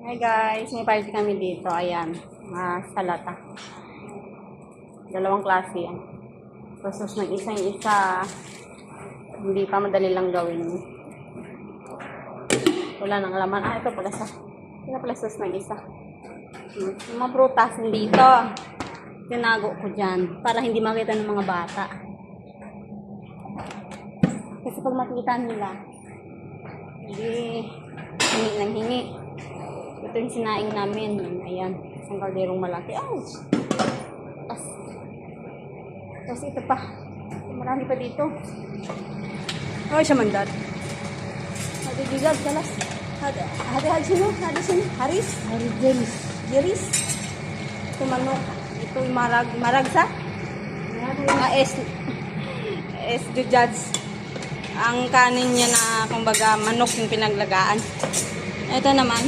Hi guys, may party kami dito. Ayan, salata. Dalawang klase yan. Tapos ng isang isa, hindi pa madali lang gawin. Wala nang laman. Ito pala sa. Ito pala sauce ng isa. Yung mga prutas dito. Tinago ko dyan para hindi makita ng mga bata. Kasi pag makita nila, hindi hingi ng hingi. Ito yung sinaing namin. Ayan. Isang kalderong malaki. Ouch! Tapos ito pa. Marami pa dito. Oh, siya mandat. Hadi gigad, kalas. Hadi sino? Hadi sino? Haris? Hari James. Jeris? Ito manok. Ito yung marag sa? S judge. Ang kanin niya na, kumbaga, manok yung pinaglagaan. Ito naman.